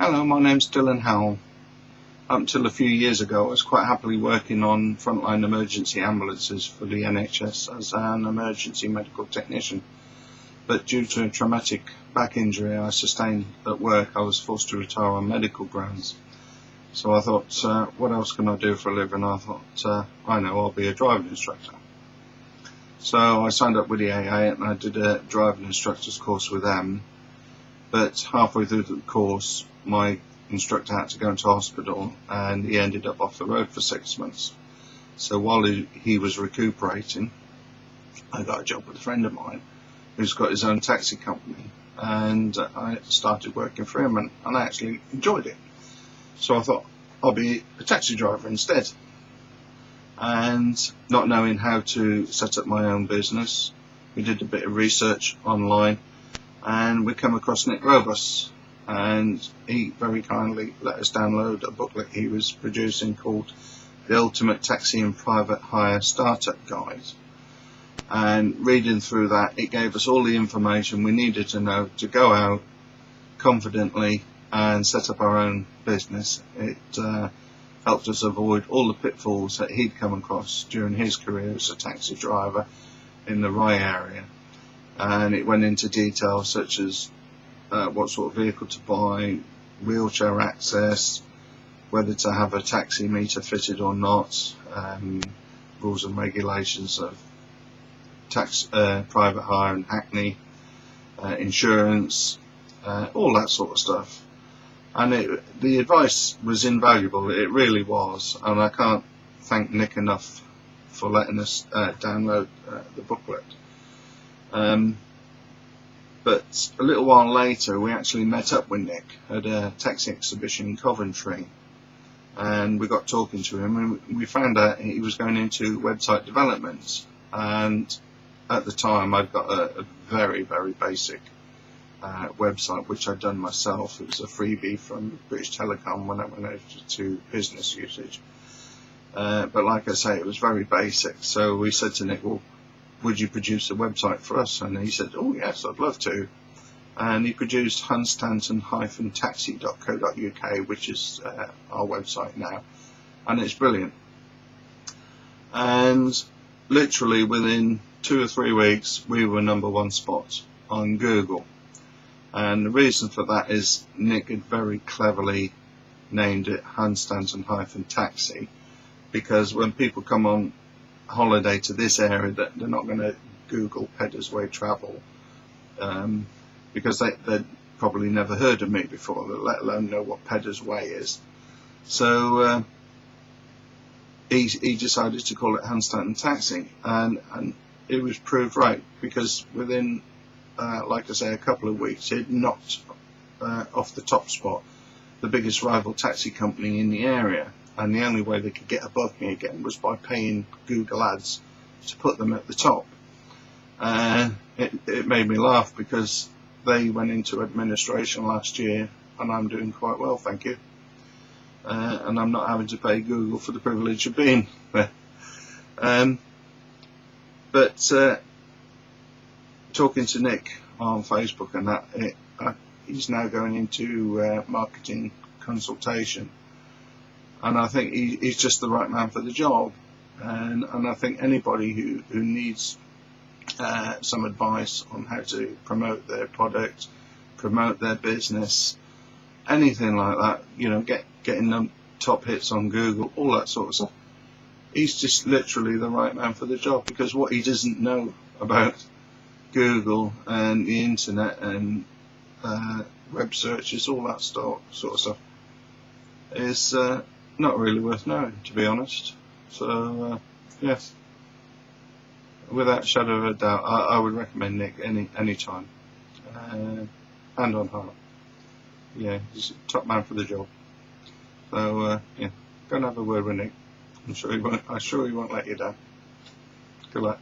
Hello, my name's Dylan Howel. Up until a few years ago, I was quite happily working on frontline emergency ambulances for the NHS as an emergency medical technician. But due to a traumatic back injury I sustained at work, I was forced to retire on medical grounds. So I thought, what else can I do for a living? I thought, I know, I'll be a driving instructor. So I signed up with the AA and I did a driving instructor's course with them. But halfway through the course, my instructor had to go into hospital and he ended up off the road for 6 months. So while he was recuperating, I got a job with a friend of mine who's got his own taxi company, and I started working for him, and I actually enjoyed it. So I thought I'll be a taxi driver instead. And not knowing how to set up my own business, we did a bit of research online and we come across Robus, and he very kindly let us download a booklet he was producing called The Ultimate Taxi and Private Hire Startup Guide. And reading through that, it gave us all the information we needed to know to go out confidently and set up our own business. It helped us avoid all the pitfalls that he'd come across during his career as a taxi driver in the Rye area. And it went into details such as what sort of vehicle to buy, wheelchair access, whether to have a taxi meter fitted or not, rules and regulations of private hire and hackney, insurance, all that sort of stuff. And the advice was invaluable, it really was, and I can't thank Nick enough for letting us download the booklet. But a little while later we actually met up with Nick at a taxi exhibition in Coventry, and we got talking to him and we found out he was going into website development. And at the time I'd got a very, very basic website which I'd done myself. It was a freebie from British Telecom when I went over to business usage. But like I say, it was very basic. So we said to Nick, well, would you produce a website for us? And he said, oh yes, I'd love to. And he produced Hunstanton-taxi.co.uk, which is our website now, and it's brilliant. And literally within 2 or 3 weeks we were #1 spot on Google. And the reason for that is Nick had very cleverly named it Hunstanton-taxi, because when people come on holiday to this area, that they're not going to Google Pedders way travel, because they'd probably never heard of me before, let alone know what Pedders way is. So he decided to call it Hunstanton Taxi, and it was proved right, because within like I say, a couple of weeks it knocked off the top spot the biggest rival taxi company in the area. And the only way they could get above me again was by paying Google Ads to put them at the top. It made me laugh, because they went into administration last year and I'm doing quite well, thank you. And I'm not having to pay Google for the privilege of being there. But talking to Nick on Facebook and that, he's now going into marketing consultation. And I think he's just the right man for the job. And I think anybody who needs some advice on how to promote their product, promote their business, anything like that, you know, getting them top hits on Google, all that sort of stuff, he's just literally the right man for the job. Because what he doesn't know about Google and the internet and web searches, all that sort of stuff, is not really worth knowing, to be honest. So yes, without a shadow of a doubt, I would recommend Nick any time. Hand on heart, yeah, he's a top man for the job. So yeah, go and have a word with Nick. I'm sure he won't let you down. Good luck.